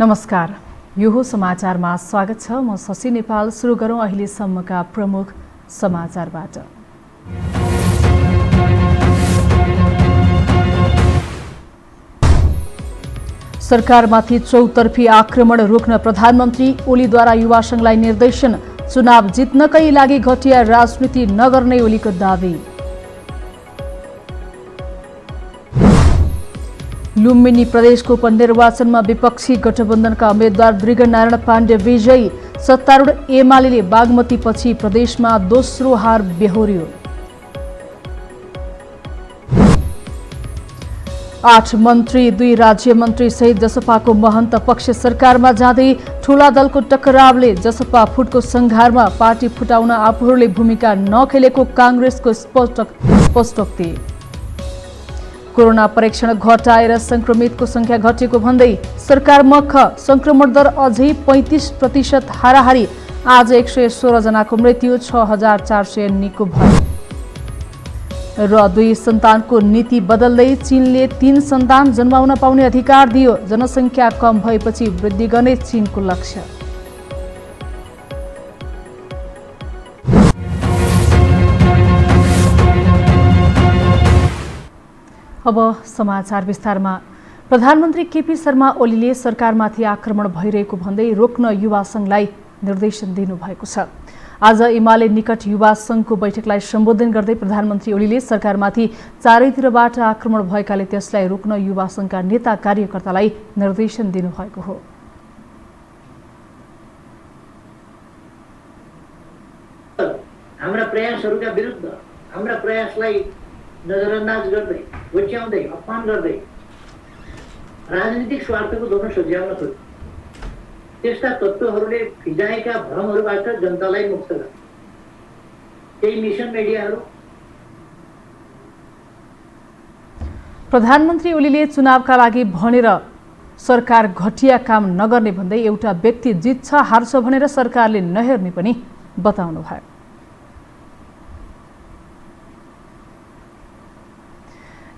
नमस्कार, यो हो समाचारमा स्वागत छ। म शशि नेपाल। सुरु गरौँ अहिलेसम्मका प्रमुख समाचारबाट। सरकारमाथि चौतर्फी आक्रमण रोक्न प्रधानमन्त्री ओलीद्वारा युवा संघलाई निर्देशन। चुनाव जित्नकै लागि घटिया राजनीति नगर्ने ओलीको दावी। लुम्बिनी प्रदेशको उपनिर्वाचनमा विपक्षी गठबन्धनका उम्मेद्वार दृगनारायण पाण्डे विजयी। सत्तारूढ एमाले बागमतीपछि प्रदेशमा दोस्रो हार बेहोर्यो। 8 मन्त्री 2 राज्य मन्त्री सहित जसपाको महन्त पक्ष सरकारमा जाँदै ठूला दलको टकरावले जसपा फुटको संघारमा पार्टी फुटाउन आफूहरूले भूमिका नखेलेको कांग्रेसको स्पष्टोक्ति। कोरोना परीक्षण घटाएर संक्रमितको संख्या घटेको भन्दै सरकार मख। संक्रमण दर अझै 35% हाराहारी। आज 116 जनाको मृत्यु, 6400 निको भयो। र 2 सन्तानको नीति बदल्दै चीनले 3 सन्तान जन्माउन पाउने अधिकार दियो। जनसङ्ख्या कम भएपछि वृद्धि गर्ने चीनको लक्ष्य। अब समाचार विस्तारमा। प्रधानमन्त्री केपी शर्मा ओलीले सरकारमाथि आक्रमण भइरहेको भन्दै रोक्न युवा संघलाई निर्देशन दिनुभएको छ। आज एमाले निकट युवा संघको बैठकलाई सम्बोधन गर्दै प्रधानमन्त्री ओलीले सरकारमाथि चारैतिरबाट आक्रमण भएकाले त्यसलाई रोक्न युवा संघका नेता कार्यकर्तालाई निर्देशन दिनुभएको हो। हाम्रा प्रयासहरूका विरुद्ध हाम्रा प्रयासलाई नजरअन्दाज गर्दै, हुच्याउँदै, अपमान गर्दै राजनीतिक स्वार्थको दोनो सच्याउन खोज्छ। त्यस्ता तत्त्वहरूले फिजाएका भ्रमहरूबाट जनतालाई मुक्त गर्छ। केही मिसन मिडियाहरू। प्रधानमन्त्री ओलीले चुनावका लागि भनेर सरकार घटिया काम नगर्ने भन्दै एउटा व्यक्ति जित्छ हार्छ भनेर सरकारले नहेर्ने पनि बताउनु भयो।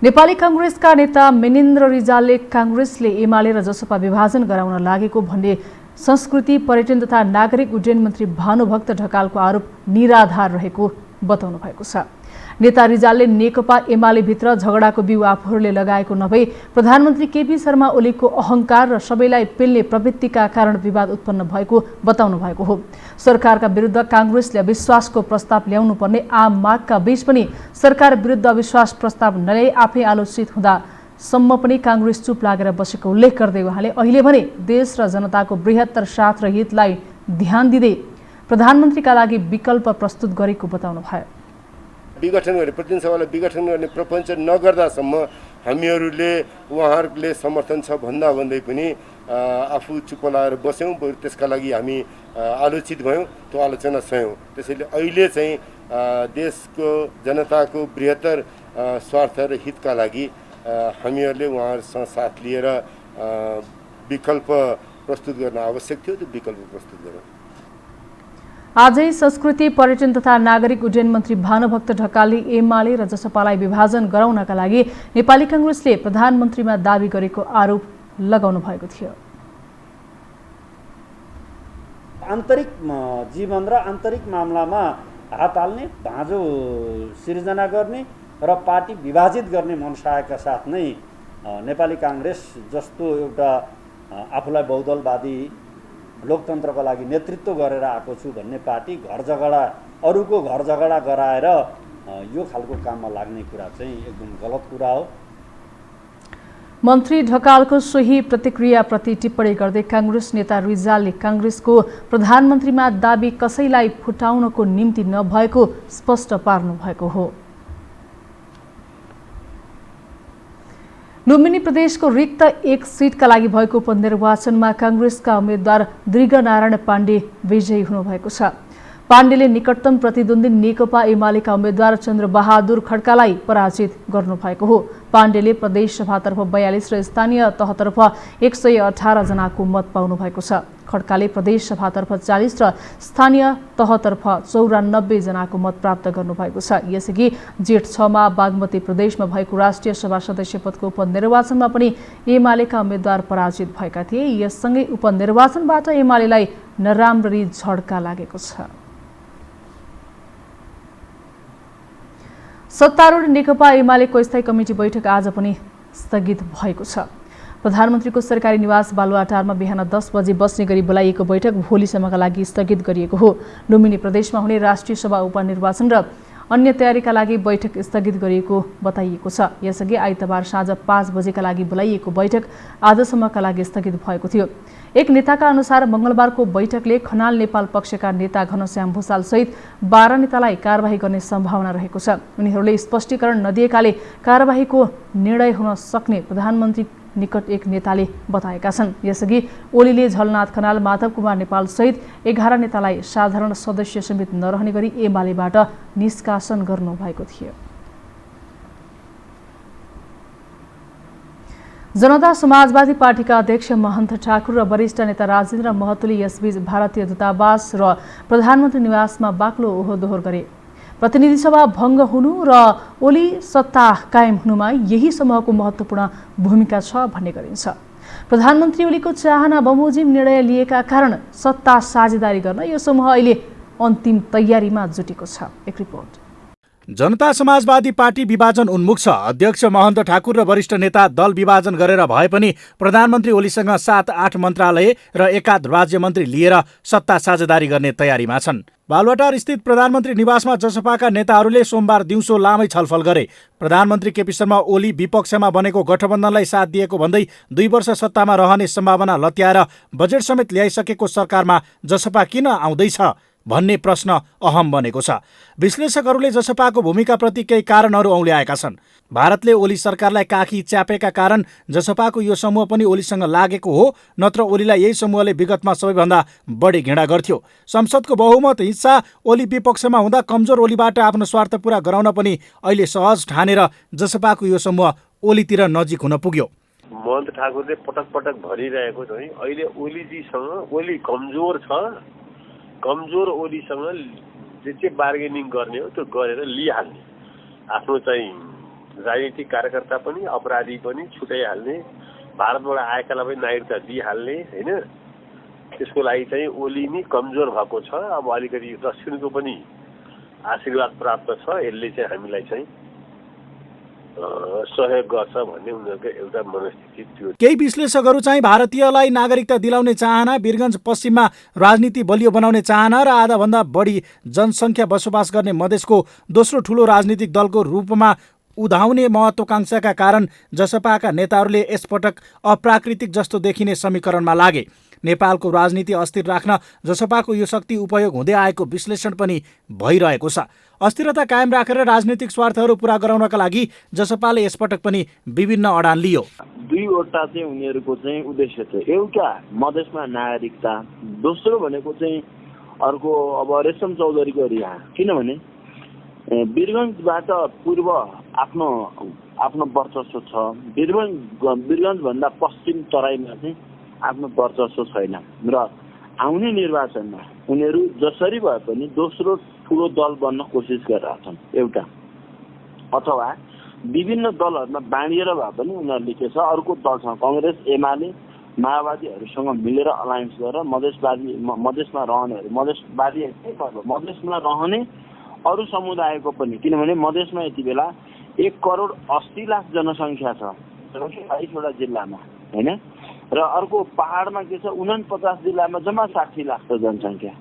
नेपाली कांग्रेसका नेता मेनिन्द्र रिजालले कांग्रेसले एमाले र जसपा विभाजन गराउन लागेको भन्ने संस्कृति, पर्यटन तथा नागरिक उड्डयन मन्त्री भानुभक्त ढकालको आरोप निराधार रहेको बताउनु भएको छ। नेता रिजालले नेकपा एमाले भित्र झगडाको बिउ आफूहरूले लगाएको नभई प्रधानमन्त्री केपी शर्मा ओलीको अहंकार र सबैलाई पेल्ने प्रवृत्तिका कारण विवाद उत्पन्न भएको बताउनु भएको हो। सरकारका विरुद्ध कांग्रेसले अविश्वासको प्रस्ताव ल्याउनु पर्ने आम मागका बीच पनि सरकार विरुद्ध अविश्वास प्रस्ताव नल्याई आफै आलोचित हुँदा सम्म पनि कांग्रेस चुप लागेर बसेको उल्लेख गर्दै उहाँले अहिले भने देश र जनताको बृहत्तर स्वार्थ र हितलाई ध्यान दिँदै प्रधानमन्त्रीका लागि विकल्प प्रस्तुत गरेको बताउनु भयो। विघटन गर्ने, प्रतिनिधि सभालाई विघटन गर्ने प्रपञ्च नगर्दासम्म हामीहरूले उहाँहरूले समर्थन छ भन्दै पनि आफू चुप लागेर बस्यौँ। त्यसका लागि हामी आलोचित भयौँ, त्यो आलोचना सह्यौँ। त्यसैले अहिले चाहिँ देशको जनताको बृहत्तर स्वार्थ र हितका लागि हामीहरूले उहाँहरूसँग साथ लिएर विकल्प प्रस्तुत गर्न आवश्यक थियो। त्यो विकल्प प्रस्तुत गरौँ। आजै संस्कृति, पर्यटन तथा नागरिक उड्डयन मन्त्री भानुभक्त ढकालले एमाले र जसपालाई विभाजन गराउनका लागि नेपाली कांग्रेसले प्रधानमन्त्रीमा दावी गरेको आरोप लगाउनु भएको थियो। आन्तरिक जीवन र आन्तरिक मामलामा हात हाल्ने, भाँजो सिर्जना गर्ने र पार्टी विभाजित गर्ने मनसायका साथ नै नेपाली कांग्रेस जस्तो एउटा आफूलाई बहुदलवादी लोकतन्त्रको लागि नेतृत्व गरेर आएको छु भन्ने पार्टी अरूको घर झगडा गराएर यो खालको काममा लाग्ने कुरा चाहिँ एकदम गलत कुरा हो। मन्त्री ढकालको सोही प्रतिक्रियाप्रति टिप्पणी गर्दै कांग्रेस नेता रिजालले कांग्रेसको प्रधानमन्त्रीमा दाबी कसैलाई फुटाउनको निम्ति नभएको स्पष्ट पार्नु भएको हो। लुम्बिनी प्रदेशको रिक्त 1 सिटका लागि भएको उपनिर्वाचनमा कांग्रेसका उम्मेद्वार दृगनारायण पाण्डे विजयी हुनुभएको छ। पाण्डेले निकटतम प्रतिद्वन्दी नेकपा एमालेका उम्मेद्वार चन्द्रबहादुर खड्कालाई पराजित गर्नुभएको हो। पाण्डेले प्रदेशसभातर्फ 42 र स्थानीय तहतर्फ 118 जनाको मत पाउनु भएको छ। खड्काले प्रदेशसभातर्फ 40 र स्थानीय तहतर्फ 94 जनाको मत प्राप्त गर्नुभएको छ। यसअघि जेठ 6 मा बागमती प्रदेशमा भएको राष्ट्रिय सभा सदस्य पदको उपनिर्वाचनमा पनि एमालेका उम्मेद्वार पराजित भएका थिए। यससँगै उपनिर्वाचनबाट एमालेलाई नराम्ररी झड्का लागेको छ। सत्तारूढ नेकपा एमालेको स्थायी कमिटी बैठक आज पनि स्थगित भएको छ। प्रधानमन्त्रीको सरकारी निवास बालुवाटारमा बिहान 10 बजे बस्ने गरी बोलाइएको बैठक भोलिसम्मका लागि स्थगित गरिएको हो। लुम्बिनी प्रदेशमा हुने राष्ट्रिय सभा उपनिर्वाचन र अन्य तयारीका लागि बैठक स्थगित गरिएको बताइएको छ। यसअघि आइतबार साँझ 5 बजेका लागि बोलाइएको बैठक आजसम्मका लागि स्थगित भएको थियो। एक नेताका अनुसार मंगलबारको बैठकले खनाल नेपाल पक्षका नेता घनश्याम भूषाल सहित 12 नेतालाई कारबाही गर्ने सम्भावना रहेको छ। उनीहरूले स्पष्टीकरण नदिएकाले कारबाहीको निर्णय हुन सक्ने प्रधानमन्त्री निकट एक नेताले बताएका छन्। यसअघि ओलीले झलनाथ खनाल, माधव कुमार नेपाल सहित 11 नेतालाई साधारण सदस्य समेत नरहने गरी एमालेबाट निष्कासन गर्नुभएको थियो। जनता समाजवादी पार्टीका अध्यक्ष महन्त ठाकुर र वरिष्ठ नेता राजेन्द्र महतोले यसबीच भारतीय दूतावास र प्रधानमन्त्री निवासमा बाक्लो ओहोदोहोर गरे। प्रतिनिधि सभा भङ्ग हुनु र ओली सत्ता कायम हुनुमा यही समूहको महत्त्वपूर्ण भूमिका छ भन्ने गरिन्छ। प्रधानमन्त्री ओलीको चाहना बमोजिम निर्णय लिएका कारण सत्ता साझेदारी गर्न यो समूह अहिले अन्तिम तयारीमा जुटेको छ। एक रिपोर्ट। जनता समाजवादी पार्टी विभाजन उन्मुख छ। अध्यक्ष महन्त ठाकुर र वरिष्ठ नेता दल विभाजन गरेर भए पनि प्रधानमन्त्री ओलीसँग 7-8 मन्त्रालय र एकाध राज्य मन्त्री लिएर सत्ता साझेदारी गर्ने तयारीमा छन्। बालुवाटार स्थित प्रधानमन्त्री निवासमा जसपाका नेताहरूले सोमबार दिउँसो लामै छलफल गरे। प्रधानमन्त्री केपी शर्मा ओली विपक्षमा बनेको गठबन्धनलाई साथ दिएको भन्दै 2 वर्ष सत्तामा रहने सम्भावना लत्याएर बजेट समेत ल्याइसकेको सरकारमा जसपा किन आउँदैछ भन्ने प्रश्न अहम बनेको छ। विश्लेषकहरूले जसपाको भूमिकाप्रति केही कारणहरू औल्याएका छन्। भारतले ओली सरकारलाई काखी च्यापेका कारण जसपाको यो समूह पनि ओलीसँग लागेको हो, नत्र ओलीलाई यही समूहले विगतमा सबैभन्दा बढी घृणा गर्थ्यो। संसदको बहुमत हिस्सा ओली विपक्षमा हुँदा कमजोर ओलीबाट आफ्नो स्वार्थ पूरा गराउन पनि अहिले सहज ठानेर जसपाको यो समूह ओलीतिर नजिक हुन पुग्यो। महन्त ठाकुरले पटक पटक भनिरहेको छ, अहिले ओलीजीसँग ओली कमजोर छ, कमजोर ओलीसँग जे चाहिँ बार्गेनिङ गर्ने हो त्यो गरेर लिइहाल्ने, आफ्नो चाहिँ राजनीतिक कार्यकर्ता पनि अपराधी पनि छुटाइहाल्ने, भारतबाट आएकालाई पनि नागरिकता दिइहाल्ने होइन। त्यसको लागि चाहिँ ओली नै कमजोर भएको छ। अब अलिकति दक्षिणको पनि आशीर्वाद प्राप्त छ, यसले चाहिँ हामीलाई चाहिँ सहयोग गर्छ भन्ने उनीहरूको एउटा मनस्थिति थियो। केही विश्लेषकहरू चाहिँ भारतीयलाई नागरिकता दिलाउने चाहना, वीरगञ्ज पश्चिममा राजनीति बलियो बनाउने चाहना र आधाभन्दा बढी जनसङ्ख्या बसोबास गर्ने मधेसको दोस्रो ठूलो राजनीतिक दलको रूपमा उधाउने महत्वाकांक्षाका कारण जसपाका नेताहरूले यसपटक अप्राकृतिक जस्तो देखिने समीकरणमा लागे। नेपालको राजनीति अस्थिर राख्न जसपाको यो शक्ति उपयोग हुँदै आएको विश्लेषण पनि भइरहेको छ। अस्थिरता कायम राखेर राजनीतिक स्वार्थहरू पूरा गराउनका लागि जसपाले यसपटक पनि विभिन्न अडान लियो। दुईवटा चाहिँ उनीहरूको चाहिँ उद्देश्य छ। एउटा मधेसमा नागरिकता, दोस्रो भनेको चाहिँ अर्को अब रेशम चौधरीको रिहा। किनभने वीरगञ्जबाट पूर्व आफ्नो वर्चस्व छ, वीरगञ्जभन्दा पश्चिम तराईमा चाहिँ आफ्नो वर्चस्व छैन र आउने निर्वाचनमा उनीहरू जसरी भए पनि दोस्रो ठुलो दल बन्न कोसिस गरिरहेछन् एउटा, अथवा विभिन्न दलहरूमा बाँडिएर भए पनि उनीहरूले के छ अर्को दलसँग कङ्ग्रेस एमाले माओवादीहरूसँग मिलेर अलायन्स गरेर मधेसमा रहनेहरू मधेसमा रहने अरू समुदायको पनि, किनभने मधेसमा यति बेला 1,80,00,000 जनसङ्ख्या छ 22वटा जिल्लामा होइन, र अर्को पहाडमा के छ 49 जिल्लामा जम्मा 60 लाख छ जनसङ्ख्या।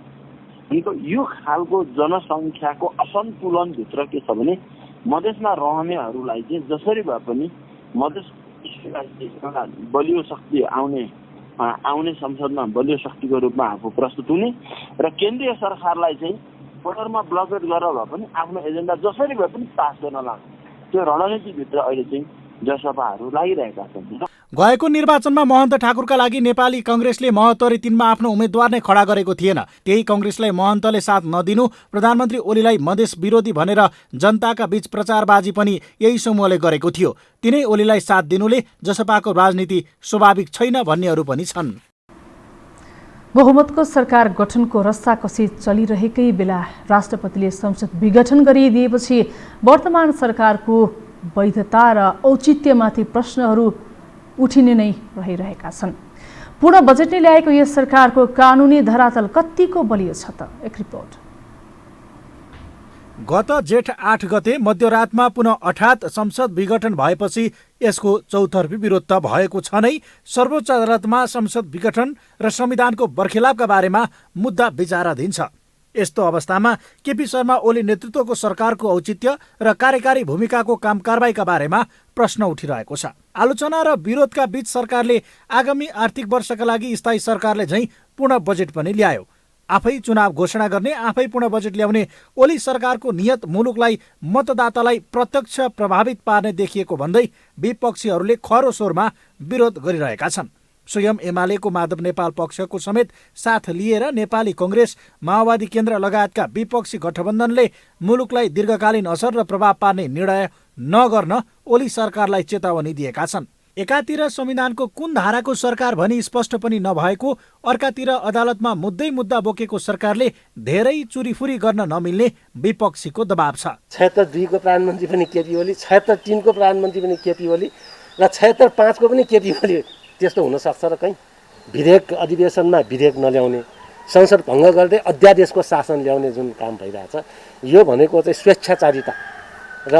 यो खालको जनसङ्ख्याको असन्तुलन भित्र के छ भने मधेसमा रहनेहरूलाई चाहिँ जसरी भए पनि मधेस बलियो शक्ति आउने संसदमा बलियो शक्तिको रूपमा आफू प्रस्तुत हुने र केन्द्रीय सरकारलाई चाहिँ बोर्डरमा ब्लकेट गरेर भए पनि आफ्नो एजेन्डा जसरी भए पनि पास गर्न लाग्छ। त्यो रणनीतिभित्र अहिले चाहिँ जसपाहरू लागिरहेका छन्। गएको निर्वाचनमा महन्त ठाकुरका लागि नेपाली कांग्रेसले महत्तरी 3मा आफ्नो उम्मेद्वार नै खडा गरेको थिएन। त्यही कांग्रेसलाई महन्तले साथ नदिनु, प्रधानमन्त्री ओलीलाई मधेस विरोधी भनेर जनताका बीच प्रचारबाजी पनि यही समूहले गरेको थियो। तिनै ओलीलाई साथ दिनुले जसपाको राजनीति स्वाभाविक छैन भन्नेहरू पनि छन्। बहुमतको सरकार गठनको रस्साकसी चलिरहेकै बेला राष्ट्रपतिले संसद विघटन गरिदिएपछि वर्तमान सरकारको वैधता र औचित्यमाथि प्रश्नहरू उठिने नै रहिरहेका छन्। पूर्ण बजेटले ल्याएको यस सरकारको कानुनी धरातल कतिको बलियो छ त? एक रिपोर्ट। गत जेठ 8 गते मध्यरातमा पुनः अर्थात् संसद विघटन भएपछि यसको चौतर्फी विरोध त भएको छ नै। सर्वोच्च अदालतमा संसद विघटन र संविधानको बर्खेलापका बारेमा मुद्दा विचाराधीन छ। यस्तो अवस्थामा केपी शर्मा ओली नेतृत्वको सरकारको औचित्य र कार्यकारी भूमिकाको काम कारबाहीका बारेमा प्रश्न उठिरहेको छ। आलोचना र विरोधका बीच सरकारले आगामी आर्थिक वर्षका लागि स्थायी सरकारले झैं पूर्ण बजेट पनि ल्यायो। आफै चुनाव घोषणा गर्ने, आफै पूर्ण बजेट ल्याउने ओली सरकारको नियत मुलुकलाई मतदातालाई प्रत्यक्ष प्रभावित पार्ने देखिएको भन्दै विपक्षीहरूले खरो स्वरमा विरोध गरिरहेका छन्। स्वयं एमालेको माधव नेपाल पक्षको समेत साथ लिएर नेपाली कांग्रेस, माओवादी केन्द्र लगायतका विपक्षी गठबन्धनले मुलुकलाई दीर्घकालीन असर र प्रभाव पार्ने निर्णय नगर्न ओली सरकारलाई चेतावनी दिएका छन्। एकातिर संविधानको कुन धाराको सरकार भनी स्पष्ट पनि नभएको, अर्कातिर अदालतमा मुद्दा बोकेको सरकारले धेरै चुरीफुरी गर्न नमिल्ने विपक्षीको दबाव छ। 76 को प्रधानमन्त्री पनि केपी ओली, 76 को प्रधानमन्त्री पनि केपी ओली र 76 को पनि केपी ओली। त्यस्तो हुन सक्छ र कहीँ विधेयक अधिवेशनमा विधेयक नल्याउने, संसद भङ्ग गर्दै अध्यादेशको शासन ल्याउने जुन काम भइरहेछ, यो भनेको चाहिँ स्वेच्छाचारिता र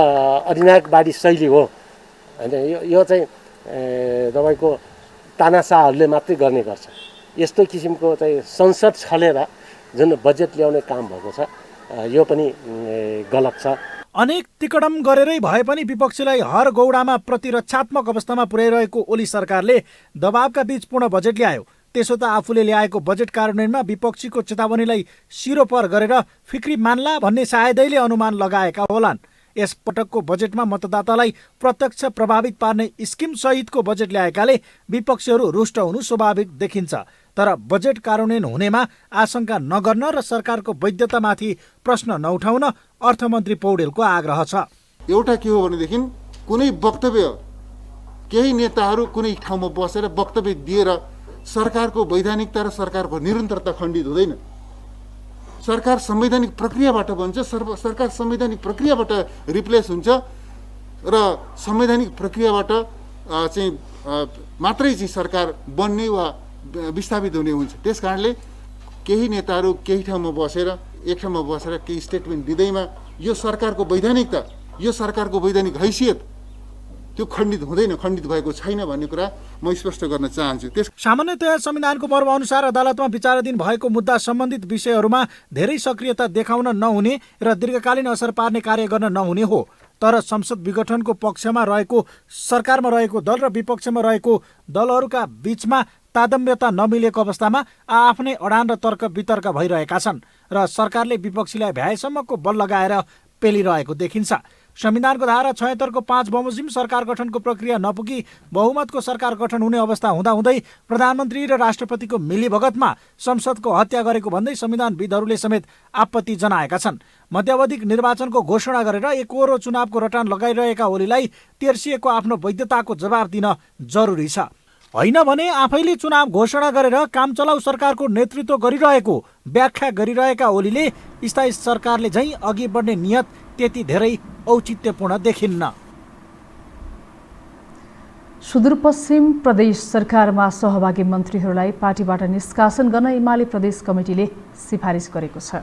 अधिनायकवादी शैली हो। होइन, यो चाहिँ तपाईँको तानाशाहहरूले मात्रै गर्ने गर्छ। यस्तो किसिमको चाहिँ संसद छलेर जुन बजेट ल्याउने काम भएको छ, यो पनि गलत छ। अनेक तिकडम गरेरै भए पनि विपक्षीलाई हर गौडामा प्रतिरक्षात्मक अवस्थामा पुर्याइरहेको ओली सरकारले दबावका बीच पूर्ण बजेट ल्यायो। त्यसो त आफूले ल्याएको बजेट कार्यान्वयनमा विपक्षीको चेतावनीलाई सिरोपर गरेर फिक्री मान्ला भन्ने सायदैले अनुमान लगाएका होलान्। यस पटकको बजेटमा मतदातालाई प्रत्यक्ष प्रभावित पार्ने स्किम सहितको बजेट ल्याएकाले विपक्षीहरू रुष्ट हुनु स्वाभाविक देखिन्छ। तर बजेट कार्यान्वयन हुनेमा आशंका नगर्न र सरकारको वैधतामाथि प्रश्न नउठाउन अर्थमन्त्री पौडेलको आग्रह छ। एउटा के हो भनेदेखि कुनै वक्तव्य, केही नेताहरू कुनै ठाउँमा बसेर वक्तव्य दिएर सरकारको वैधानिकता र सरकारको निरन्तरता खण्डित हुँदैन। सरकार संवैधानिक प्रक्रियाबाट बन्छ, सरकार संवैधानिक प्रक्रियाबाट रिप्लेस हुन्छ र संवैधानिक प्रक्रियाबाट चाहिँ मात्रै चाहिँ सरकार बन्ने वा विस्थापित हुने हुन्छ। त्यस कारणले केही नेताहरू केही ठाउँमा बसेर, एक ठाउँमा बसेर केही स्टेटमेन्ट दिँदैमा यो सरकारको वैधानिकता, यो सरकारको वैधानिक हैसियत त्यो खण्डित हुँदैन, खण्डित भएको छैन भन्ने कुरा म स्पष्ट गर्न चाहन्छु। सामान्यतया संविधानको मर्म अनुसार अदालतमा विचाराधीन भएको मुद्दा सम्बन्धित विषयहरूमा धेरै सक्रियता देखाउन नहुने र दीर्घकालीन असर पार्ने कार्य गर्न नहुने हो। तर संसद विघटनको पक्षमा रहेको सरकारमा रहेको दल र विपक्षमा रहेको दलहरूका बीचमा तादम्यता नमिलेको अवस्थामा आफ्नै अडान र तर्क वितर्क भइरहेका छन् र सरकारले विपक्षीलाई भ्याएसम्मको बल लगाएर पेलिरहेको देखिन्छ। संविधानको धारा 76 को 5 बमोजिम सरकार गठनको प्रक्रिया नपुगी बहुमतको सरकार गठन हुने अवस्था हुँदाहुँदै प्रधानमन्त्री र राष्ट्रपतिको मिलीभगतमा संसदको हत्या गरेको भन्दै संविधानविदहरूले समेत आपत्ति जनाएका छन्। मध्यावधिक निर्वाचनको घोषणा गरेर एकहोरो चुनावको रटान लगाइरहेका ओलीलाई तेर्सिएको आफ्नो वैधताको जवाब दिन जरुरी छ। होइन भने आफैले चुनाव घोषणा गरेर काम चलाउ सरकारको नेतृत्व गरिरहेको व्याख्या गरिरहेका ओलीले स्थायी सरकारले झैं अघि बढ्ने नियत त्यति धेरै औचित्यपूर्ण देखिन्न। सुदूरपश्चिम प्रदेश सरकारमा सहभागी मन्त्रीहरूलाई पार्टीबाट निष्कासन गर्न एमाले प्रदेश कमिटीले सिफारिस गरेको छ।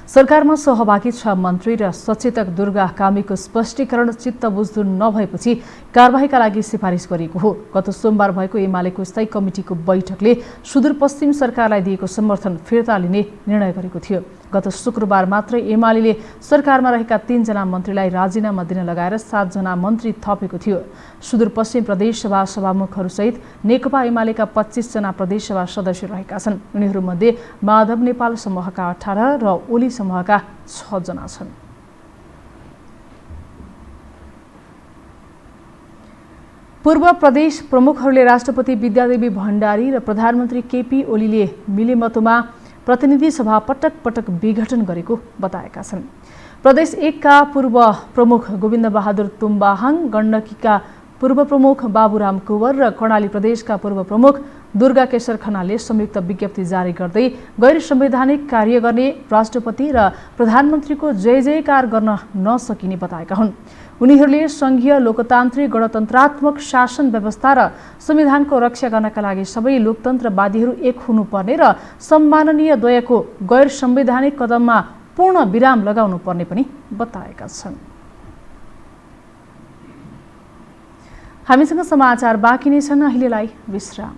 सरकारमा सहभागी 6 मन्त्री र सचेतक दुर्गा कामीको स्पष्टीकरण चित्त बुझ्दो नभएपछि कारबाहीका लागि सिफारिस गरिएको हो। गत सोमबार भएको एमालेको स्थायी कमिटीको बैठकले सुदूरपश्चिम सरकारलाई दिएको समर्थन फिर्ता लिने निर्णय गरेको थियो। गत शुक्रबार मात्र एमाले सरकारमा रहेका 3 जना मन्त्रीलाई राजीनामा दिन लगाएर 7 जना मन्त्री थपेको थियो। सुदूरपश्चिम प्रदेशसभा सभामुखहरूसहित नेकपा एमालेका 25 जना प्रदेशसभा सदस्य रहेका छन्। उनीहरूमध्ये माधव नेपाल समूहका 18 र ओली समूहका 6 जना छन्। पूर्व प्रदेश प्रमुखहरूले राष्ट्रपति विद्यादेवी भण्डारी र प्रधानमन्त्री केपी ओलीले मिलेमतोमा प्रतिनिधि सभा पटक पटक विघटन गरेको बताएका छन्। प्रदेश 1 का पूर्व प्रमुख गोविन्द बहादुर तुम्बाहाङ, गण्डकीका पूर्व प्रमुख बाबुराम कुँवर र कर्णाली प्रदेशका पूर्व प्रमुख दुर्गा केशर खनालले संयुक्त विज्ञप्ति जारी गर्दै गैर संवैधानिक कार्य गर्ने राष्ट्रपति र प्रधानमन्त्रीको जय जयकार गर्न नसकिने बताएका हुन्। उनीहरूले संघीय लोकतान्त्रिक गणतन्त्रात्मक शासन व्यवस्था र संविधानको रक्षा गर्नका लागि सबै लोकतन्त्रवादीहरू एक हुनुपर्ने र सम्माननीय द्वयको गैर संवैधानिक कदममा पूर्ण विराम लगाउनु पर्ने पनि बताएका छन्। हामीसँग समाचार बाँकी नै छन्, अहिलेलाई विश्राम।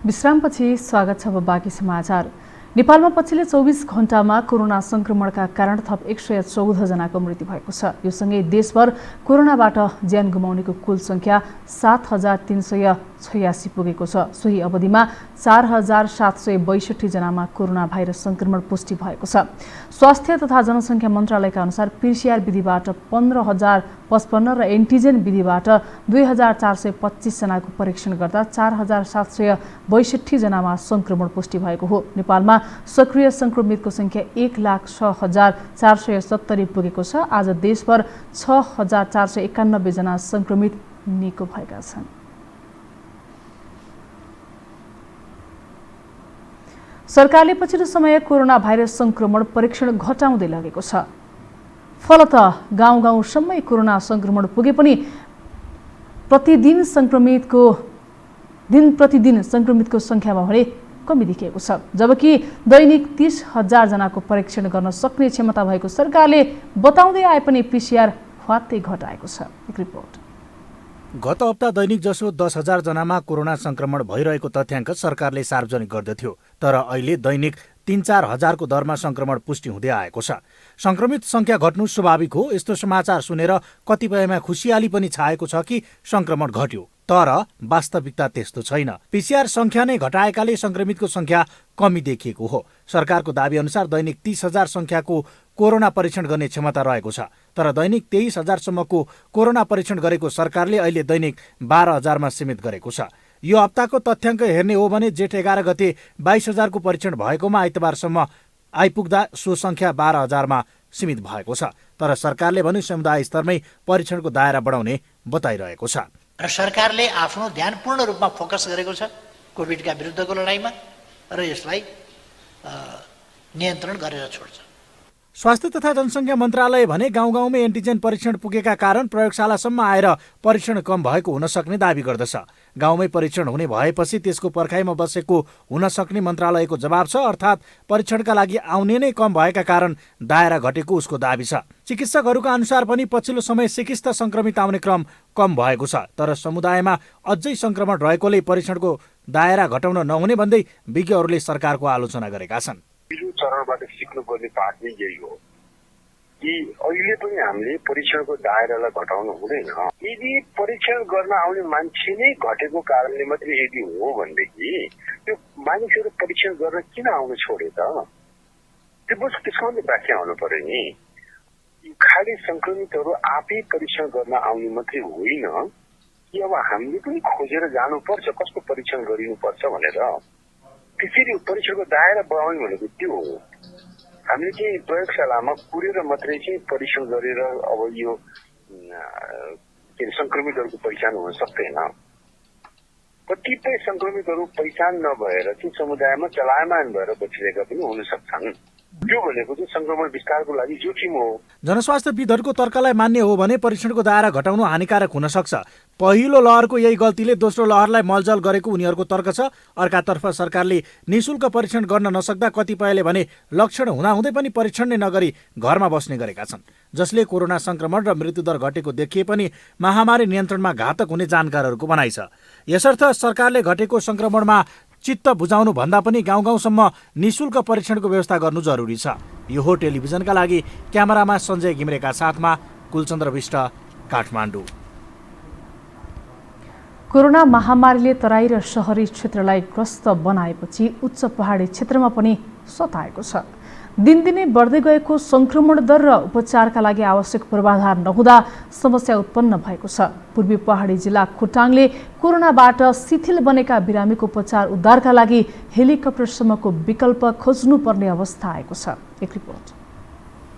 विश्रामपछि स्वागत छ। अब बाँकी समाचार। नेपालमा पछिल्लो 24 घण्टामा कोरोना संक्रमणका कारण थप 114 जनाको मृत्यु भएको छ। यो सँगै देशभर कोरोनाबाट ज्यान गुमाउनेको कुल संख्या 7386 पुगेको छ। सोही अवधिमा 4762 जनामा कोरोना भाइरस संक्रमण पुष्टि भएको छ। स्वास्थ्य तथा जनसङ्ख्या मन्त्रालयका अनुसार पीसीआर विधिबाट 15055 र एन्टिजेन विधिबाट 2425 जनाको परीक्षण गर्दा 4762 जनामा संक्रमण पुष्टि भएको हो। नेपालमा सक्रिय संक्रमितको संख्या 1,06,470 पुगेको छ। आज देशभर 6,491 जना संक्रमित निको भएका छन्। सरकारले पछिल्लो समय कोरोना भाइरस संक्रमण परीक्षण घटाउँदै लगेको छ। फलत गाउँ गाउँसम्मै कोरोना संक्रमण पुगे पनि प्रतिदिन संक्रमितको संख्यामा भने कमी देखिएको छ। जबकि दैनिक 30,000 जनाको परीक्षण गर्न सक्ने क्षमता भएको सरकारले बताउँदै आए पनि पीसीआर ह्वात्तै घटाएको छ। एक रिपोर्ट। गत हप्ता दैनिक जसो 10,000 जनामा कोरोना संक्रमण भइरहेको तथ्याङ्क सरकारले सार्वजनिक गर्दथ्यो, तर अहिले दैनिक 3-4 हजारको दरमा संक्रमण पुष्टि हुँदै आएको छ। संक्रमित संख्या घट्नु स्वाभाविक हो। यस्तो समाचार सुनेर कतिपयमा खुसियाली पनि छाएको छ कि संक्रमण घट्यो, तर वास्तविकता त्यस्तो छैन। पीसीआर संख्या नै घटाएकाले संक्रमितको संख्या कमी देखिएको हो। सरकारको दाबी अनुसार दैनिक 30,000 संख्याको कोरोना परीक्षण गर्ने क्षमता रहेको छ, तर दैनिक 23,000 सम्मको कोरोना परीक्षण गरेको सरकारले अहिले दैनिक 12,000मा सीमित गरेको छ। यो हप्ताको तथ्याङ्क हेर्ने हो भने जेठ 11 गते 22,000को परीक्षण भएकोमा आइतबारसम्म आइपुग्दा सो संख्या 12,000मा सीमित भएको छ। तर सरकारले भने समुदाय स्तरमै परीक्षणको दायरा बढाउने बताइरहेको छ। र सरकारले आफ्नो ध्यान पूर्ण रूपमा फोकस गरेको छ कोभिडका विरुद्धको लडाइँमा र यसलाई नियन्त्रण गरेर छोड्छ। स्वास्थ्य तथा जनसङ्ख्या मन्त्रालय भने गाउँ गाउँमै एन्टिजेन परीक्षण पुगेका कारण प्रयोगशालासम्म आएर परीक्षण कम भएको हुन सक्ने दावी गर्दछ। गाउँमै परीक्षण हुने भएपछि त्यसको पर्खाइमा बसेको हुन सक्ने मन्त्रालयको जवाब छ, अर्थात् परीक्षणका लागि आउने नै कम भएका कारण दायरा घटेको उसको दावी छ। चिकित्सकहरूका अनुसार पनि पछिल्लो समय सिकिस्त संक्रमित आउने क्रम कम भएको छ, तर समुदायमा अझै संक्रमण रहेकोले परीक्षणको दायरा घटाउन नहुने भन्दै विज्ञहरूले सरकारको आलोचना गरेका छन्। पहिलो चरणबाट सिक्नुपर्ने पाठ नै यही हो कि अहिले पनि हामीले परीक्षणको दायरालाई घटाउनु हुँदैन। यदि परीक्षण गर्न आउने मान्छे नै घटेको कारणले मात्रै यदि हो भनेदेखि त्यो मानिसहरू परीक्षण गर्न किन आउन छोडे त? त्यसमा व्याख्या हुनु पर्यो नि। खालि संक्रमितहरू आफै परीक्षण गर्न आउने मात्रै होइन कि अब हामीले पनि खोजेर जानुपर्छ कसको परीक्षण गरिनुपर्छ भनेर। त्यसरी परीक्षणको दायरा बढाउने भनेको त्यो हो। हामीले चाहिँ प्रयोगशालामा पुरेर मात्रै चाहिँ परीक्षण गरेर अब यो संक्रमितहरूको पहिचान हुन सक्दैन। कतिपय संक्रमितहरू पहिचान नभएर चाहिँ समुदायमा चलायमान भएर बचिरहेका पनि हुन सक्छन्। त्यो भनेको चाहिँ संक्रमण विस्तारको लागि जोखिम हो। जनस्वास्थ्यविदहरूको तर्कलाई मान्ने हो भने परीक्षणको दायरा घटाउनु हानिकारक हुन सक्छ। पहिलो लहरको यही गल्तीले दोस्रो लहरलाई मलजल गरेको उनीहरूको तर्क छ। अर्कातर्फ सरकारले निःशुल्क परीक्षण गर्न नसक्दा कतिपयले भने लक्षण हुँदाहुँदै पनि परीक्षण नै नगरी घरमा बस्ने गरेका छन्, जसले कोरोना संक्रमण र मृत्युदर घटेको देखिए पनि महामारी नियन्त्रणमा घातक हुने जानकारहरूको भनाइ छ। यसर्थ सरकारले घटेको संक्रमणमा चित्त बुझाउनु भन्दा पनि गाउँ गाउँसम्म निःशुल्क परीक्षणको व्यवस्था गर्नु जरुरी छ। यो हो टेलिभिजनका लागि क्यामेरामा सञ्जय घिम्रेका साथमा कुलचन्द्र विष्ट, काठमाडौँ। कोरोना महामारीले तराई र शहरी क्षेत्रलाई ग्रस्त बनाएपछि उच्च पहाडी क्षेत्रमा पनि सताएको छ। दिनदिनै बढ्दै गएको संक्रमण दर र उपचारका लागि आवश्यक पूर्वाधार नहुँदा समस्या उत्पन्न भएको छ। पूर्वी पहाडी जिल्ला खोटाङले कोरोनाबाट शिथिल बनेका बिरामीको उपचार उद्धारका लागि हेलिकप्टरसम्मको विकल्प खोज्नुपर्ने अवस्था आएको छ। एक रिपोर्ट।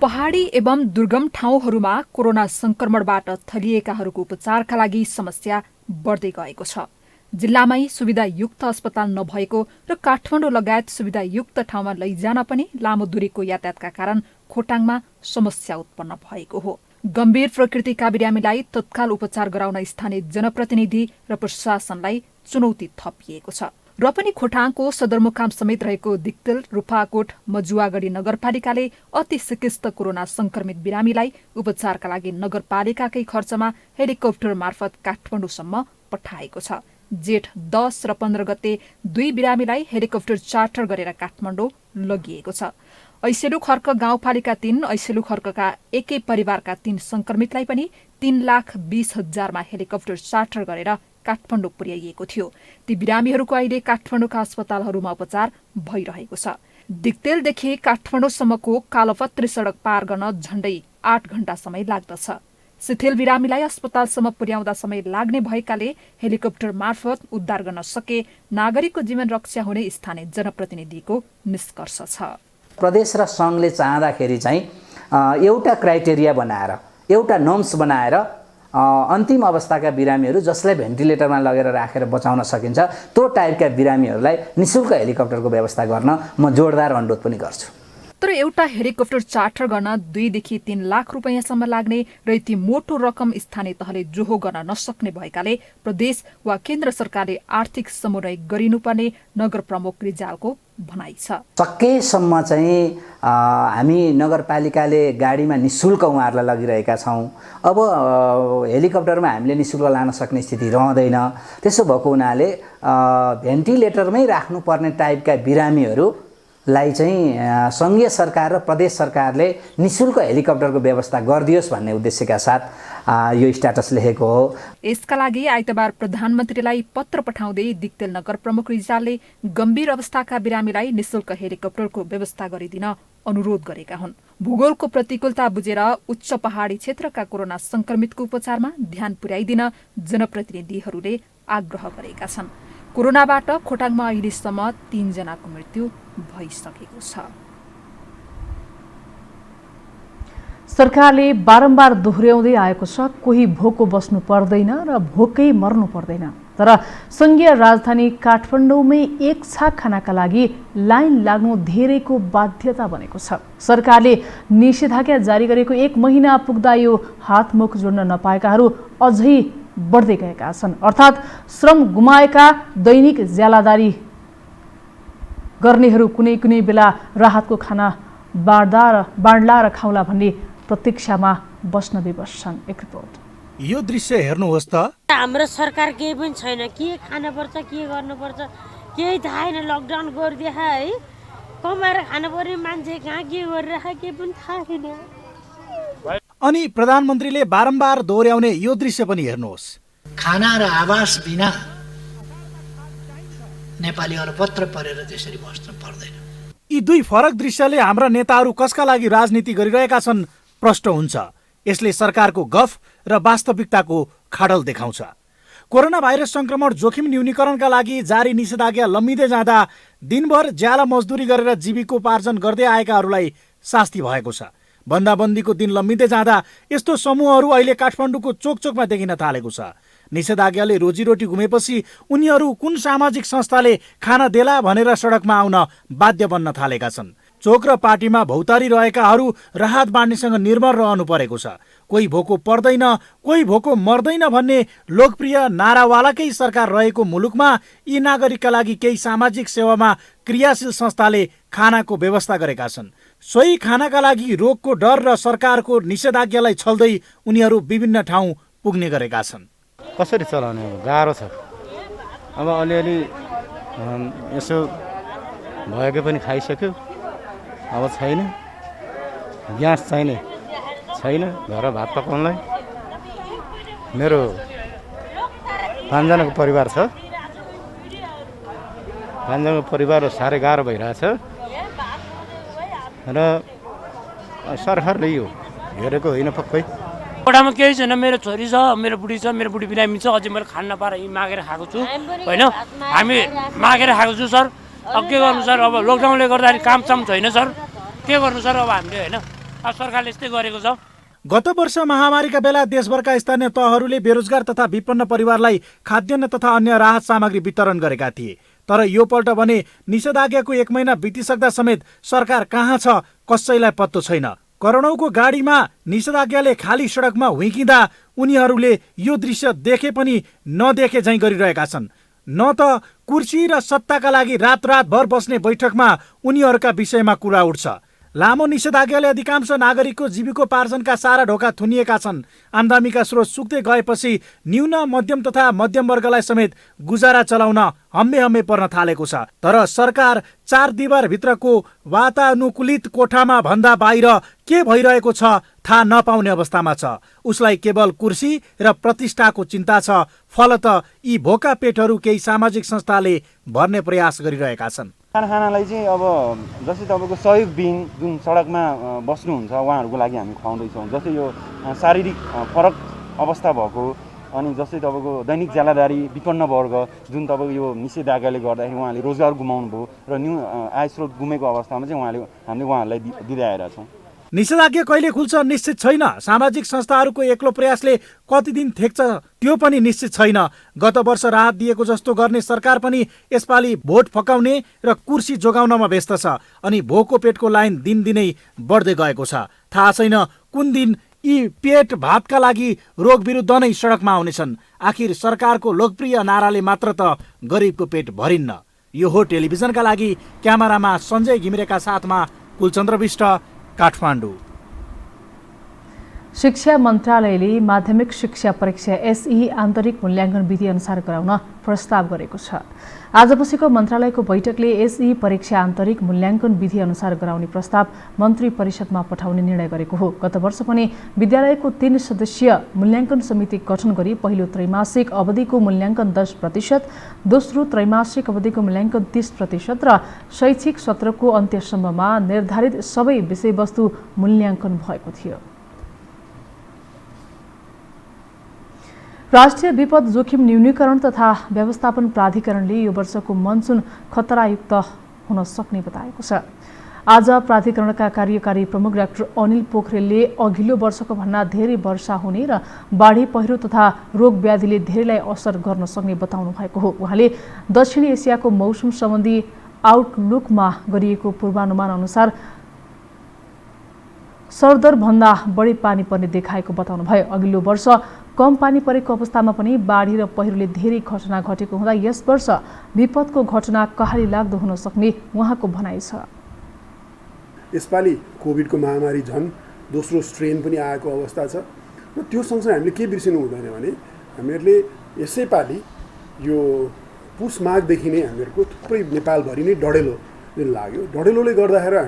पहाडी एवं दुर्गम ठाउँहरूमा कोरोना संक्रमणबाट थलिएकाहरूको उपचारका लागि समस्या बढ्दै गएको छ। जिल्लामै सुविधायुक्त अस्पताल नभएको र काठमाडौँ लगायत सुविधायुक्त ठाउँमा लैजान पनि लामो दूरीको यातायातका कारण खोटाङमा समस्या उत्पन्न भएको हो। गम्भीर प्रकृतिका बिरामीलाई तत्काल उपचार गराउन स्थानीय जनप्रतिनिधि र प्रशासनलाई चुनौती थपिएको छ। र पनि खोटाङको सदरमुकाम समेत रहेको दिक्तेल, रूपाकोट, मजुवागढी नगरपालिकाले अति सिकिस्त कोरोना संक्रमित बिरामीलाई उपचारका लागि नगरपालिकाकै खर्चमा हेलिकप्टर मार्फत काठमाडौँसम्म पठाएको छ। जेठ 10 र 15 गते 2 बिरामीलाई हेलिकप्टर चार्टर गरेर काठमाडौँ लगिएको छ। ऐसेलु खर्क गाउँपालिका 3, ऐसेलु खर्कका एकै परिवारका 3 संक्रमितलाई पनि 3,20,000मा हेलिकप्टर चार्टर गरेर काठमाडौँ पुर्याइएको थियो। ती बिरामीहरूको अहिले काठमाडौँका अस्पतालहरूमा उपचार भइरहेको छ। दिक्तेलदेखि काठमाडौँसम्मको कालोपत्री सडक पार गर्न झण्डै 8 घण्टा समय लाग्दछ। शिथिल बिरामीलाई अस्पतालसम्म पुर्याउँदा समय लाग्ने भएकाले हेलिकप्टर मार्फत उद्धार गर्न सके नागरिकको जीवन रक्षा हुने स्थानीय जनप्रतिनिधिको निष्कर्ष छ। प्रदेश र सङ्घले चाहँदाखेरि चाहिँ एउटा क्राइटेरिया बनाएर, एउटा नर्म्स बनाएर अन्तिम अवस्थाका बिरामीहरू जसलाई भेन्टिलेटरमा लगेर राखेर बचाउन सकिन्छ त्यो टाइपका बिरामीहरूलाई निःशुल्क हेलिकप्टरको व्यवस्था गर्न म जोरदार अनुरोध पनि गर्छु। तर एउटा हेलिकप्टर चार्टर गर्न 2 देखि 3 लाख रुपैयाँसम्म लाग्ने र यति मोटो रकम स्थानीय तहले जोहो गर्न नसक्ने भएकाले प्रदेश वा केन्द्र सरकारले आर्थिक समन्वय गरिनुपर्ने नगर प्रमुख रिजालको भनाइ छ। सकेसम्म चाहिँ हामी नगरपालिकाले गाडीमा निःशुल्क उहाँहरूलाई लगिरहेका छौँ। अब हेलिकप्टरमा हामीले निःशुल्क लान सक्ने स्थिति रहँदैन। त्यसो भएको हुनाले भेन्टिलेटरमै राख्नुपर्ने टाइपका बिरामीहरू लाई चाहिँ सङ्घीय सरकार र प्रदेश सरकारले निःशुल्क हेलिकप्टरको व्यवस्था गरिदियोस् भन्ने उद्देश्यका साथ यो स्ट्याटस लेखेको हो। यसका लागि आइतबार प्रधानमन्त्रीलाई पत्र पठाउँदै दिक्तेल नगर प्रमुख रिजालले गम्भीर अवस्थाका बिरामीलाई निःशुल्क हेलिकप्टरको व्यवस्था गरिदिन अनुरोध गरेका हुन्। भूगोलको प्रतिकूलता बुझेर उच्च पहाडी क्षेत्रका कोरोना संक्रमितको उपचारमा ध्यान पुर्याइदिन जनप्रतिनिधिहरूले आग्रह गरेका छन्। कोरोनाबाट खोटाङमा अहिलेसम्म 3 जनाको मृत्यु भइसकेको छ। सरकारले बारम्बार दोहोर्याउँदै आएको छ कोही भोको बस्नु पर्दैन र भोकै मर्नु पर्दैन। तर संघीय राजधानी काठमाडौँमै एक छाक खानाका लागि लाइन लाग्नु धेरैको बाध्यता बनेको छ। सरकारले निषेधाज्ञा जारी गरेको 1 महिना पुग्दा यो हातमुख जोड्न नपाएकाहरू अझै बढ्दै गएका छन्। अर्थात् श्रम गुमाएका दैनिक ज्यालादारी गर्नेहरू कुनै कुनै बेला राहतको खाना बाँड्ला र खाउला भन्ने प्रतीक्षामा बस्न विवश छन्। एक रिपोर्ट। यो दृश्य हेर्नुहोस् त। हाम्रो सरकार केही पनि छैन, के खानुपर्छ के गर्नुपर्छ केही थाहा छैन। लकडाउन गरिदिए है, कमाएर खानु पर्ने मान्छे कहाँ के गरिरहेको केही पनि थाहा छैन। अनि प्रधानमन्त्रीले बारम्बार दोहोर्याउने यो दृश्य पनि हेर्नुहोस्। खाना र आवास बिना नेपालीहरू पत्र परेर त्यसरी बस्नु पर्दैन। यी 2 फरक दृश्यले हाम्रा नेताहरू कसका लागि राजनीति गरिरहेका छन् प्रष्ट हुन्छ। यसले सरकारको गफ र वास्तविकताको खाडल देखाउँछ। कोरोना भाइरस संक्रमण जोखिम न्यूनीकरणका लागि जारी निषेधाज्ञा लम्बिँदै जाँदा दिनभर ज्याला मजदुरी गरेर जीविकोपार्जन गर्दै आएकाहरूलाई शास्ति भएको छ। बन्दाबन्दीको दिन लम्बिँदै जाँदा यस्तो समूहहरू अहिले काठमाडौँको चोकचोकमा देखिन थालेको छ। निषेधाज्ञाले रोजीरोटी गुमेपछि उनीहरू कुन सामाजिक संस्थाले खाना देला भनेर सडकमा आउन बाध्य बन्न थालेका छन्। चोक र पार्टीमा भौतारी रहेकाहरू राहत बाँड्नेसँग निर्भर रहनु परेको छ। कोही भोको पर्दैन, कोही भोको मर्दैन भन्ने लोकप्रिय नारावालाकै सरकार रहेको मुलुकमा यी नागरिकका लागि केही सामाजिक सेवामा क्रियाशील संस्थाले खानाको व्यवस्था गरेका छन्। सोही खानाका लागि रोगको डर र सरकारको निषेधाज्ञालाई छल्दै उनीहरू विभिन्न ठाउँ पुग्ने गरेका छन्। कसरी चलाउने अब गाह्रो छ। अब अलिअलि यसो भएको पनि खाइसक्यो, अब छैन। ग्यास चाहिने छैन घर भात पकाउनलाई। मेरो 5 जनाको परिवार छ। 5 जनाको परिवार साह्रै गाह्रो भइरहेछ। र सरकारले यो हेरेको होइन पक्कै। कोठामा केही छैन, मेरो छोरी छ, मेरो बुढी बिरामी छ, अझै मैले खान नपाएर यहीँ मागेर खाएको छु होइन। हामी मागेर खाएको छु सर। अब के गर्नु सर, अब लकडाउनले गर्दाखेरि कामसाम छैन सर, के गर्नु सर अब हामीले होइन। अब सरकारले यस्तै गरेको छ। गत वर्ष महामारीका बेला देशभरका स्थानीय तहहरूले बेरोजगार तथा विपन्न परिवारलाई खाद्यान्न तथा अन्य राहत सामग्री वितरण गरेका थिए। तर यो पल्ट भने निषेधाज्ञाको 1 महिना बितिसक्दा समेत सरकार कहाँ छ कसैलाई पत्तो छैन। करोडौँको गाडीमा निषेधाज्ञाले खाली सडकमा हुइकिँदा उनीहरूले यो दृश्य देखे पनि नदेखे झैँ गरिरहेका छन्। न त कुर्सी र सत्ताका लागि रातभर बस्ने बैठकमा उनीहरूका विषयमा कुरा उठ्छ। लामो निषेधाज्ञाले अधिकांश नागरिकको जीविकोपार्जनका सारा ढोका थुनिएका छन्। आम्दानीका स्रोत सुक्दै गएपछि न्यून मध्यम तथा मध्यम वर्गलाई समेत गुजारा चलाउन हम्मे पर्न थालेको छ। तर सरकार 4 दिवारभित्रको वातानुकूलित कोठामा भन्दा बाहिर के भइरहेको छ थाहा नपाउने अवस्थामा छ। उसलाई केवल कुर्सी र प्रतिष्ठाको चिन्ता छ। फलत यी भोका पेटहरू केही सामाजिक संस्थाले भर्ने प्रयास गरिरहेका छन्। खानालाई चाहिँ अब जस्तै तपाईँको सहयोग बिन जुन सडकमा बस्नुहुन्छ उहाँहरूको लागि हामी खुवाउँदैछौँ। जस्तै यो शारीरिक फरक अवस्था भएको अनि जस्तै तपाईँको दैनिक ज्यालादारी विपन्न वर्ग जुन तपाईँको यो निषेधाज्ञाले गर्दाखेरि उहाँले रोजगार गुमाउनु भयो र न्यू आय स्रोत गुमेको अवस्थामा चाहिँ हामीले उहाँहरूलाई दिँदै आएका छौँ। निषेधाज्ञा कहिले खुल्छ निश्चित छैन। सामाजिक संस्थाहरूको एक्लो प्रयासले कति दिन थेक्छ त्यो पनि निश्चित छैन। गत वर्ष राहत दिएको जस्तो गर्ने सरकार पनि यसपालि भोट फकाउने र कुर्सी जोगाउनमा व्यस्त छ। अनि भोको पेटको लाइन दिनदिनै बढ्दै गएको छ। थाहा छैन कुन दिन यी पेट भातका लागि रोग विरुद्ध नै सडकमा आउनेछन्। आखिर सरकारको लोकप्रिय नाराले मात्र त गरिबको पेट भरिन्न। यो हो टेलिभिजनका लागि क्यामेरामा सञ्जय घिमिरेका साथमा कुलचन्द्र विष्ट, काठमाडौँ। शिक्षा मन्त्रालयले माध्यमिक शिक्षा परीक्षा एसई आन्तरिक मूल्याङ्कन विधि अनुसार गराउन प्रस्ताव गरेको छ। आज बसेको मन्त्रालयको बैठकले एसई परीक्षा आन्तरिक मूल्याङ्कन विधि अनुसार गराउने प्रस्ताव मन्त्री परिषदमा पठाउने निर्णय गरेको हो। गत वर्ष पनि विद्यालयको 3 सदस्यीय मूल्याङ्कन समिति गठन गरी पहिलो त्रैमासिक अवधिको मूल्याङ्कन 10%, दोस्रो त्रैमासिक अवधिको मूल्याङ्कन 30% र शैक्षिक सत्रको अन्त्यसम्ममा निर्धारित सबै विषयवस्तु मूल्याङ्कन भएको थियो। राष्ट्रिय विपद जोखिम न्यूनीकरण तथा व्यवस्थापन प्राधिकरणले यो वर्षको मनसुन खतरायुक्त हुन सक्ने बताएको छ। आज प्राधिकरणका कार्यकारी प्रमुख डाक्टर अनिल पोखरेलले अघिल्लो वर्षको भन्दा धेरै वर्षा हुने र बाढी पहिरो तथा रोग व्याधिले धेरैलाई असर गर्न सक्ने बताउनु भएको हो। उहाँले दक्षिणी एसियाको मौसम सम्बन्धी आउटलुकमा गरिएको पूर्वानुमान अनुसार सरदरभन्दा बढी पानी पर्ने देखाएको बताउनु भयो। अघिल्लो वर्ष कम पानी परेको अवस्थामा पनि बाढी र पहिरोले धेरै घटना घटेको हुँदा यस वर्ष विपदको घटना कहाली लाग्दो हुन सक्ने उहाँको भनाइ छ। यसपालि कोभिडको महामारी झन् दोस्रो स्ट्रेन पनि आएको अवस्था छ र त्यो सँगसँगै हामीले के बिर्सिनु हुँदैन भने हामीहरूले यसैपालि यो पुस माघदेखि नै हामीहरूको थुप्रै नेपालभरि नै डढेलो जुन लाग्यो। डढेलोले गर्दाखेरि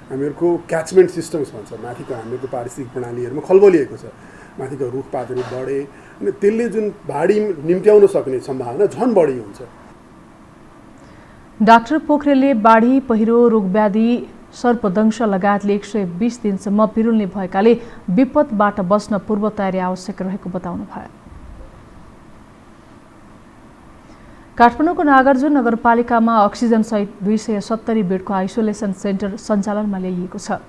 हामीहरूको क्याचमेन्ट सिस्टम्स भन्छ माथिको हामीहरूको पारिस्थितिक प्रणालीहरूमा खलबलिएको छ। माथिको रुखपातहरू बढे अनि त्यसले जुन बाढी निम्त्याउन सक्ने सम्भावना झन् बढी हुन्छ। डाक्टर पोखरेलले बाढी पहिरो रोगव्याधि सर्पदंश लगायतले 120 दिनसम्म पिरुल्ने भएकाले विपदबाट बस्न पूर्व तयारी आवश्यक रहेको बताउनु भयो। काठमाडौँको नागार्जुन नगरपालिकामा अक्सिजन सहित 270 बेडको आइसोलेसन सेन्टर सञ्चालनमा ल्याइएको छ।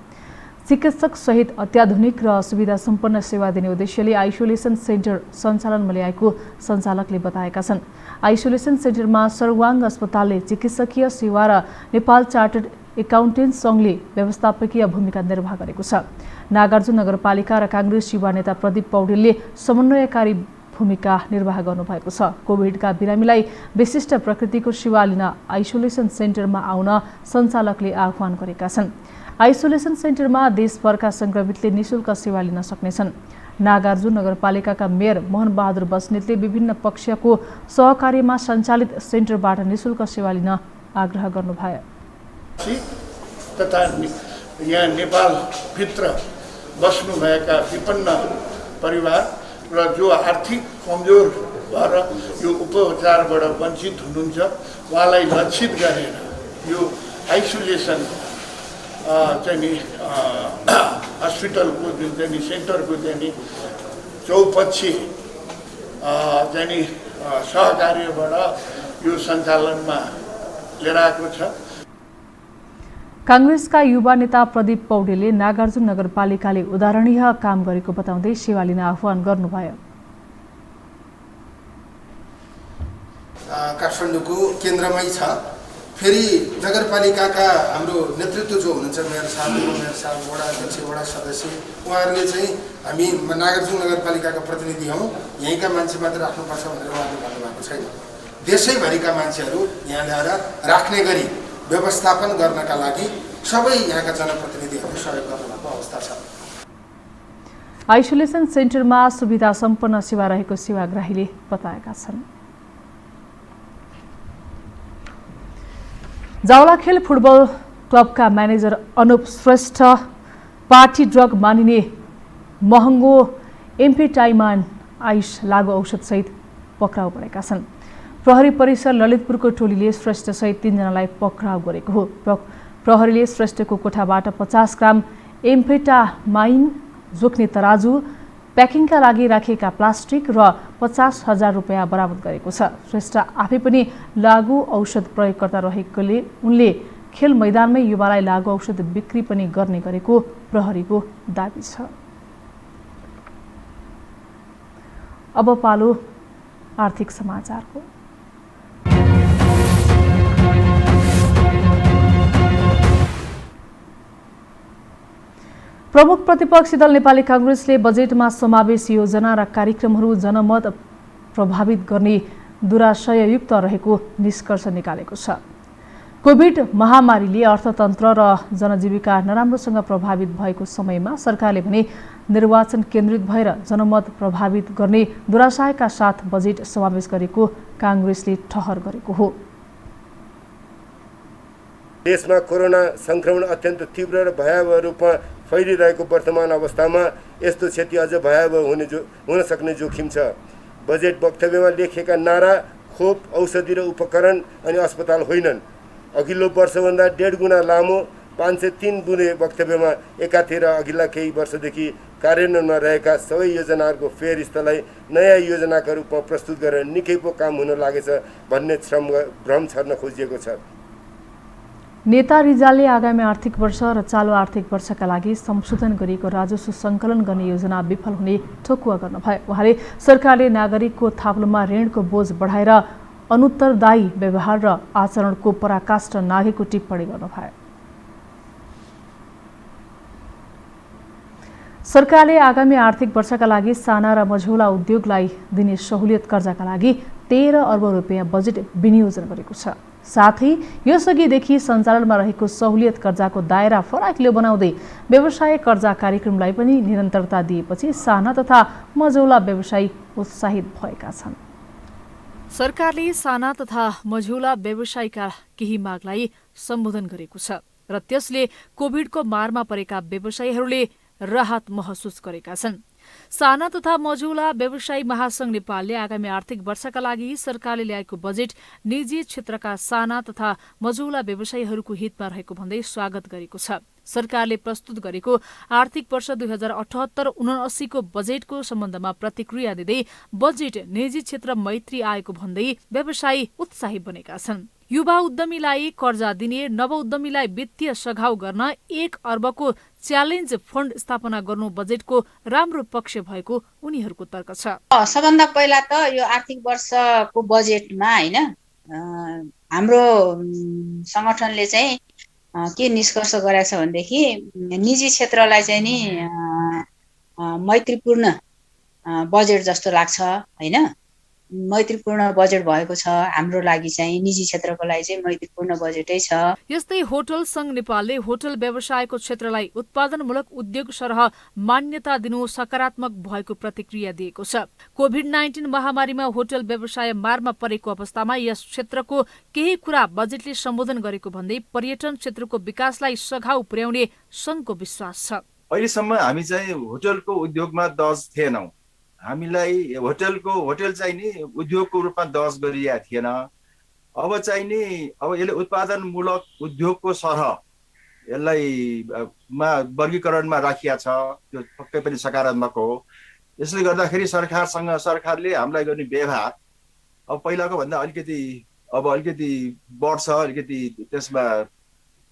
चिकित्सक सहित अत्याधुनिक र सुविधा सम्पन्न सेवा दिने उद्देश्यले आइसोलेसन सेन्टर सञ्चालनमा ल्याएको सञ्चालकले बताएका छन्। आइसोलेसन सेन्टरमा सर्वाङ्ग अस्पतालले चिकित्सकीय सेवा र नेपाल चार्टर्ड एकाउन्टेन्ट सङ्घले व्यवस्थापकीय भूमिका निर्वाह गरेको छ। नागार्जुन नगरपालिका र काङ्ग्रेस युवा नेता प्रदीप पौडेलले समन्वयकारी भूमिका निर्वाह गर्नुभएको छ। कोभिडका बिरामीलाई विशिष्ट प्रकृतिको सेवा लिन आइसोलेसन सेन्टरमा आउन सञ्चालकले आह्वान गरेका छन्। आइसोलेसन सेन्टरमा देशभरका संक्रमितले निशुल्क सेवा लिन सक्नेछन्। नागार्जुन नगरपालिकाका मेयर मोहन बहादुर बस्नेतले विभिन्न पक्षको सहकार्यमा सञ्चालित सेन्टरबाट निशुल्क सेवा लिन आग्रह गर्नुभयो। तथा यहाँ नेपालभित्र बस्नुभएका विपन्न परिवार र जो आर्थिक कमजोर भएर यो उपचारबाट वञ्चित हुनुहुन्छ उहाँलाई लक्षित गरेर यो आइसोलेसन चाहिँ नि हस्पिटलको जुन चाहिँ नि सेन्टरको चाहिँ नि चौपक्षी चाहिँ नि सहकार्यबाट यो सञ्चालनमा लिएर आएको छ। काङ्ग्रेसका युवा नेता प्रदीप पौडेलले नागार्जुन नगरपालिकाले उदाहरणीय काम गरेको बताउँदै सेवा लिन आह्वान गर्नुभयो। काठमाडौँको केन्द्रमै छ। फेरि नगरपालिकाका हाम्रो नेतृत्व जो हुनुहुन्छ मेयर साहब वडा अध्यक्ष वडा सदस्य उहाँहरूले चाहिँ हामी नागार्जुन नगरपालिकाका प्रतिनिधि हौँ, यहीँका मान्छे मात्र राख्नुपर्छ भनेर उहाँले भन्नुभएको छैन। देशैभरिका मान्छेहरू यहाँ ल्याएर राख्ने गरी व्यवस्थापन गर्नका लागि सबै यहाँका जनप्रतिनिधिहरूले सहयोग गर्नुभएको अवस्था छ। आइसोलेसन सेन्टरमा सुविधा सम्पन्न सेवा रहेको सेवाग्राहीले बताएका छन्। जावलाखेल फुटबल क्लबका manager Anup Shrestha party drug मानिने महँगो एम्फेटाइमान आइस लागु औषधसहित पक्राउ परेका छन्। प्रहरी परिसर ललितपुरको टोलीले श्रेष्ठसहित 3 जनालाई पक्राउ गरेको हो। प्रहरीले श्रेष्ठको कोठाबाट 50 ग्राम एम्फेटामाइन जोख्ने तराजु, प्याकिङका लागि राखिएका प्लास्टिक र 50,000 रुपियाँ बरामद गरेको छ। श्रेष्ठ आफै पनि लागु औषध प्रयोगकर्ता रहेकोले उनले खेल मैदानमै युवालाई लागु औषध बिक्री पनि गर्ने गरेको प्रहरीको दाबी छ। अब पालो आर्थिक समाचारको। प्रमुख प्रतिपक्षी दल नेपाली कांग्रेसले बजेटमा समावेश योजना र कार्यक्रमहरू जनमत प्रभावित गर्ने दुराशययुक्त रहेको निष्कर्ष निकालेको छ। कोभिड महामारीले अर्थतन्त्र र जनजीविका नराम्रोसँग प्रभावित भएको समयमा सरकारले भने निर्वाचन केन्द्रित भएर जनमत प्रभावित गर्ने दुराशयका साथ बजेट समावेश गरेको कांग्रेसले ठहर गरेको हो। देशमा कोरोना संक्रमण अत्यन्त तीव्र र भयावह रूपमा फैलिरहेको वर्तमान अवस्थामा यस्तो क्षति अझ भयावह हुन सक्ने जोखिम छ। बजेट वक्तव्यमा लेखिएका नारा खोप, औषधि र उपकरण अनि अस्पताल होइनन्। अघिल्लो वर्षभन्दा 1.5 गुणा लामो 503 बुँदे वक्तव्यमा एकातिर अघिल्ला केही वर्षदेखि कार्यान्वयनमा रहेका सबै योजनाहरूको फेरस्थलाई नयाँ योजनाका रूपमा प्रस्तुत गरेर निकै पो काम हुन लागेछ भन्ने भ्रम छर्न खोजिएको छ। नेता रिजालले आगामी आर्थिक वर्ष र चालु आर्थिक वर्षका लागि संशोधन गरिएको राजस्व सङ्कलन गर्ने योजना विफल हुने ठोकुवा गर्नुभयो। उहाँले सरकारले नागरिकको थाप्लोमा ऋणको बोझ बढाएर अनुत्तरदायी व्यवहार र आचरणको पराकाष्ठ नागेको टिप्पणी गर्नुभयो। सरकारले आगामी आर्थिक वर्षका लागि साना र मझौला उद्योगलाई दिने सहुलियत कर्जाका लागि 13 अर्ब रुपियाँ बजेट विनियोजन गरेको छ। साथै यसअघिदेखि सञ्चालनमा रहेको सहुलियत कर्जाको दायरा फराकिलो बनाउँदै व्यवसाय कर्जा कार्यक्रमलाई पनि निरन्तरता दिएपछि साना तथा मझौला व्यवसायी उत्साहित भएका छन्। सरकारले साना तथा मझौला व्यवसायका केही मागलाई सम्बोधन गरेको छ र त्यसले कोभिडको मारमा परेका व्यवसायीहरूले राहत महसुस गरेका छन्। साना तथा मझौला व्यवसायी महासंघ नेपालले आगामी आर्थिक वर्षका लागि सरकारले ल्याएको बजेट निजी क्षेत्रका साना तथा मझौला व्यवसायीहरूको हितमा रहेको भन्दै स्वागत गरेको छ। सरकारले प्रस्तुत गरेको आर्थिक वर्ष 2078-79 को बजेटको सम्बन्धमा प्रतिक्रिया दिँदै बजेट निजी क्षेत्र मैत्री आएको भन्दै व्यवसायी उत्साही बनेका छन्। युवा उद्यमीलाई कर्जा दिने, नव उद्यमीलाई वित्तीय सघाउ गर्न 1 अर्बको च्यालेन्ज फण्ड स्थापना गर्नु बजेटको राम्रो पक्ष भएको उनीहरूको तर्क छ। सबभन्दा पहिला त यो आर्थिक वर्षको बजेटमा हैन हाम्रो संगठनले चाहिँ के निष्कर्ष गरेको छ भनेदेखि निजी क्षेत्रलाई चाहिँ नि मैत्रीपूर्ण बजेट जस्तो लाग्छ हैन। मैत्रीपूर्ण बजेट भएको छ हाम्रो लागि चाहिँ निजी क्षेत्रको लागि चाहिँ मैत्रीपूर्ण बजेटै छ। यस्तै होटल संघ नेपालले होटल व्यवसायको क्षेत्रलाई उत्पादनमूलक उद्योग सरह मान्यता दिनु सकारात्मक भएको प्रतिक्रिया दिएको छ। कोभिड-19 महामारीमा होटल व्यवसाय मारमा परेको अवस्थामा यस क्षेत्रको केही कुरा बजेटले सम्बोधन गरेको भन्दै पर्यटन क्षेत्रको विकासलाई सघाउ पुर्याउने संघको विश्वास छ। अहिलेसम्म हामी चाहिँ होटलको उद्योगमा दर्ज थिएनौं। हामीलाई होटल चाहिँ नि उद्योगको रूपमा दर्ज गरिएको थिएन। अब चाहिँ नि यसले उत्पादनमूलक उद्योगको सरह यसलाई वर्गीकरणमा राखिया छ, त्यो पक्कै पनि सकारात्मक हो। यसले गर्दाखेरि सरकारले हामीलाई गर्ने व्यवहार अब पहिलाको भन्दा अलिकति बढ्छ, अलिकति त्यसमा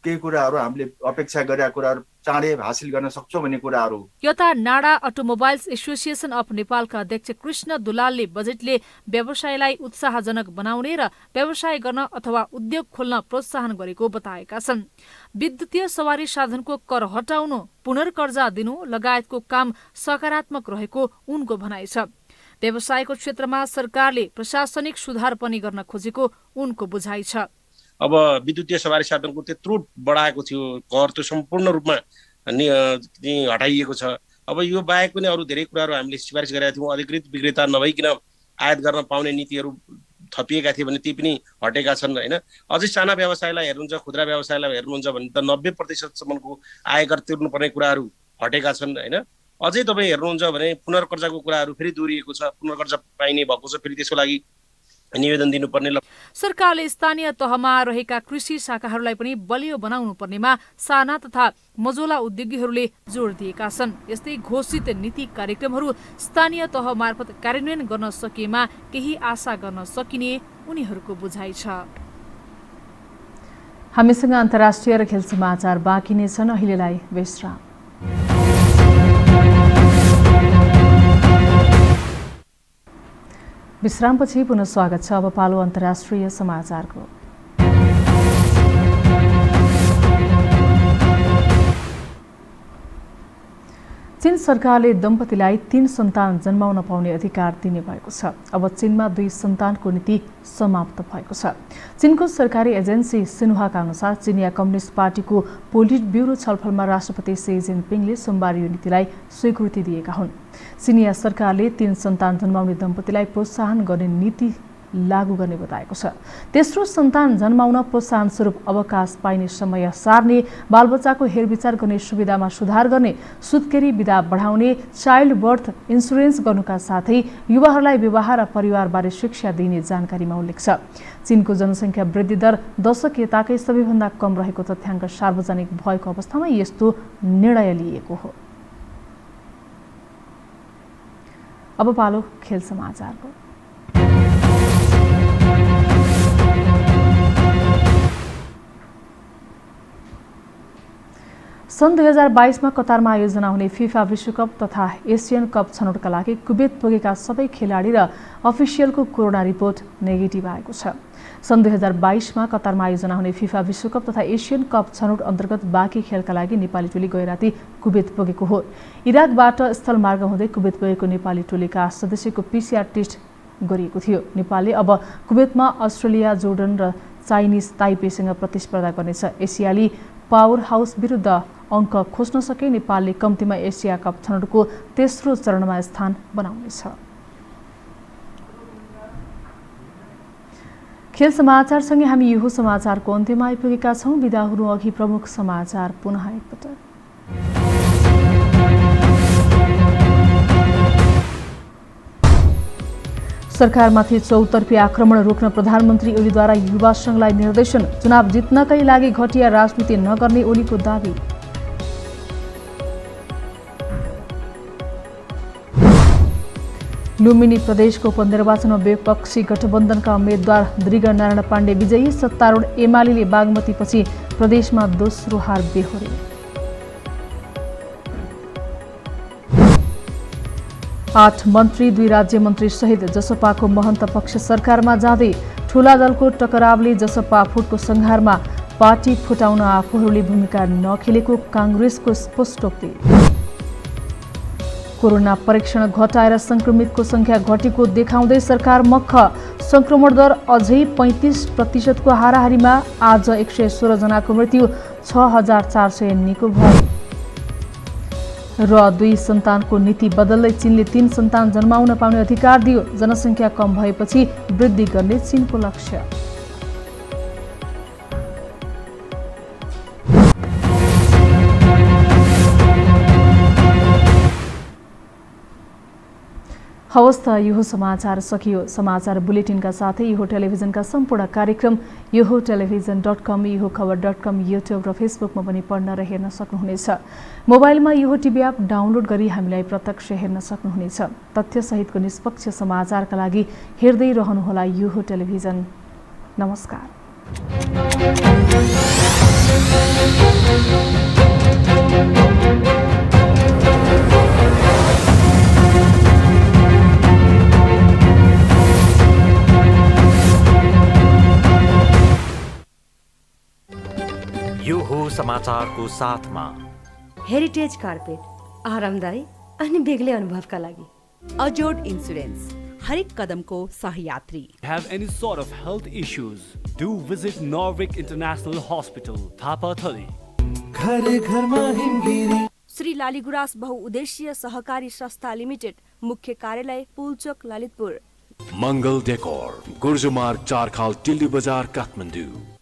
केही कुराहरू हामीले अपेक्षा गरेका कुराहरू चाँडै हासिल गर्न सक्छौँ भन्ने कुराहरू। यता नाडा अटोमोबाइल्स एसोसिएसन अफ नेपालका अध्यक्ष कृष्ण दुलालले बजेटले व्यवसायलाई उत्साहजनक बनाउने र व्यवसाय गर्न अथवा उद्योग खोल्न प्रोत्साहन गरेको बताएका छन्। विद्युतीय सवारी साधनको कर हटाउनु, पुनर्कर्जा दिनु लगायतको काम सकारात्मक रहेको उनको भनाइ छ। व्यवसायको क्षेत्रमा सरकारले प्रशासनिक सुधार पनि गर्न खोजेको उनको बुझाइ छ। अब विद्युतीय सवारी साधनको त्यत्रो बढाएको थियो, कर त्यो सम्पूर्ण रूपमा हटाइएको छ। अब यो बाहेक पनि अरू धेरै कुराहरू हामीले सिफारिस गरेका थियौँ। अधिकृत विक्रेता नभइकन आयात गर्न पाउने नीतिहरू थपिएका थिए भने ती पनि हटेका छन् होइन। अझै साना व्यवसायलाई हेर्नुहुन्छ, खुद्रा व्यवसायलाई हेर्नुहुन्छ भने त 90%सम्मको आयकर तिर्नुपर्ने कुराहरू हटेका छन् होइन। अझै तपाईँ हेर्नुहुन्छ भने पुनर्कर्जाको कुराहरू फेरि दोहोरिएको छ, पुनर्कर्जा पाइने भएको छ, फेरि त्यसको लागि निवेदन दिनुपर्ने। सरकारले स्थानीय तहमा रहेका कृषि शाखाहरूलाई पनि बलियो बनाउनु पर्नेमा साना तथा मझौला उद्योगीहरूले जोड दिएका छन्। यस्तै घोषित नीति कार्यक्रमहरू स्थानीय तह मार्फत कार्यान्वयन गर्न सकिएमा केही आशा गर्न सकिने उनीहरूको बुझाइ छ। हामीसँग अन्तर्राष्ट्रिय र खेल समाचार बाँकी नै छन्, अहिलेलाई विश्राम। विश्रामपछि पुनः स्वागत छ। अब पालो अन्तर्राष्ट्रिय समाचारको। चीन सरकारले दम्पतिलाई 3 सन्तान जन्माउन पाउने अधिकार दिने भएको छ। अब चीनमा 2 सन्तानको नीति समाप्त भएको छ। चीनको सरकारी एजेन्सी सिन्हुआका अनुसार चिनिया कम्युनिस्ट पार्टीको पोलिट ब्युरो छलफलमा राष्ट्रपति सी जिनपिङले सोमबार यो नीतिलाई स्वीकृति दिएका हुन्। चिनिया सरकारले 3 सन्तान जन्माउने दम्पतिलाई प्रोत्साहन गर्ने नीति लागू गर्ने बताएको छ। तेस्रो सन्तान जन्माउन प्रोत्साहन स्वरूप अवकाश पाइने समय सार्ने, बालबच्चाको हेरविचार गर्ने सुविधामा सुधार गर्ने, सुत्केरी बिदा बढाउने, चाइल्ड बर्थ इन्सुरेन्स गर्नुका साथै युवाहरूलाई विवाह र परिवारबारे शिक्षा दिने जानकारीमा उल्लेख छ। चीनको जनसङ्ख्या वृद्धि दर दशक यताकै सबैभन्दा कम रहेको तथ्याङ्क सार्वजनिक भएको अवस्थामा यस्तो निर्णय लिएको हो। अब पालो खेल समाचारको। सन् 2022 मा कतारमा आयोजना हुने फिफा विश्वकप तथा एसियन कप छनौटका लागि कुवेत पुगेका सबै खेलाडी र अफिसियलको कोरोना रिपोर्ट नेगेटिभ आएको छ। सन् 2022 मा कतारमा आयोजना हुने फिफा विश्वकप तथा एसियन कप छनौट अन्तर्गत बाँकी खेलका लागि नेपाली टोली गैराती कुवेत पुगेको हो। इराकबाट स्थलमार्ग हुँदै कुवेत पुगेको नेपाली टोलीका सदस्यको PCR टेस्ट गरिएको थियो। नेपालले अब कुवेतमा अस्ट्रेलिया, जोर्डन र चाइनिज ताइपेसँग प्रतिस्पर्धा गर्नेछ। एसियाली पावर हाउस विरुद्ध अङ्क खोज्न सके नेपालले कम्तीमा एसिया कप छनौटको तेस्रो चरणमा स्थान बनाउनेछ। खेल समाचारसँगै हामी यो समाचारको अन्त्यमा आइपुगेका छौँ। बिदा हुनु अघि प्रमुख समाचार पुनः एकपटक। सरकारमाथि चौतर्फी आक्रमण रोक्न प्रधानमन्त्री ओलीद्वारा युवा संघलाई निर्देशन। चुनाव जित्नकै लागि घटिया राजनीति नगर्ने ओलीको दावी। लुम्बिनी प्रदेशको उपनिर्वाचनमा विपक्षी गठबन्धनका उम्मेद्वार दृगनारायण पाण्डे विजयी। सत्तारूढ एमाले बागमतीपछि प्रदेशमा दोस्रो हार बेहोरे। आठ मन्त्री 2 राज्य मन्त्री सहित जसपाको महन्त पक्ष सरकारमा जाँदै। ठूला दलको टकरावले जसपा फुटको संहारमा। पार्टी फुटाउन आफूहरूले भूमिका नखेलेको काङ्ग्रेसको स्पष्टोक्ति। कोरोना परीक्षण घटाएर संक्रमितको संख्या घटेको देखाउँदै सरकार मक्ख। संक्रमण दर अझै 35% को हाराहारीमा। आज 116 जनाको मृत्यु, 6400 निको भयो। र 2 सन्तानको नीति बदल्दै चीनले 3 सन्तान जन्माउन पाउने अधिकार दियो। जनसङ्ख्या कम भएपछि वृद्धि गर्ने चीनको लक्ष्य। हवस् त यो समाचार सकियो। समाचार बुलेटिनका साथै यो टेलिभिजनका सम्पूर्ण कार्यक्रम यो टेलिभिजन.com, यो खबर.com, युट्युब र फेसबुकमा पनि पढ्न र हेर्न सक्नुहुनेछ। मोबाइलमा यो टिभी एप डाउनलोड गरी हामीलाई प्रत्यक्ष हेर्न सक्नुहुनेछ। तथ्यसहितको निष्पक्ष समाचारका लागि हेर्दै रहनुहोला यो टेलिभिजन। नमस्कार। यो हो समाचारको साथमा हेरिटेज कार्पेट, आरामदायी अनि बेग्लै अनुभवका लागि। अजोड इन्स्योरेन्स, हरेक कदमको सहयात्री। Have any sort of health issues? Do visit Norvik International Hospital, Thapatali. Shri Laligurans बहुउद्देश्यीय सहकारी संस्था लिमिटेड, मुख्य कार्यालय पुलचोक, ललितपुर। मङ्गल डेकोर, गुर्जुमार्ग 4 खाल, टिल्ली बजार, काठमाडौँ।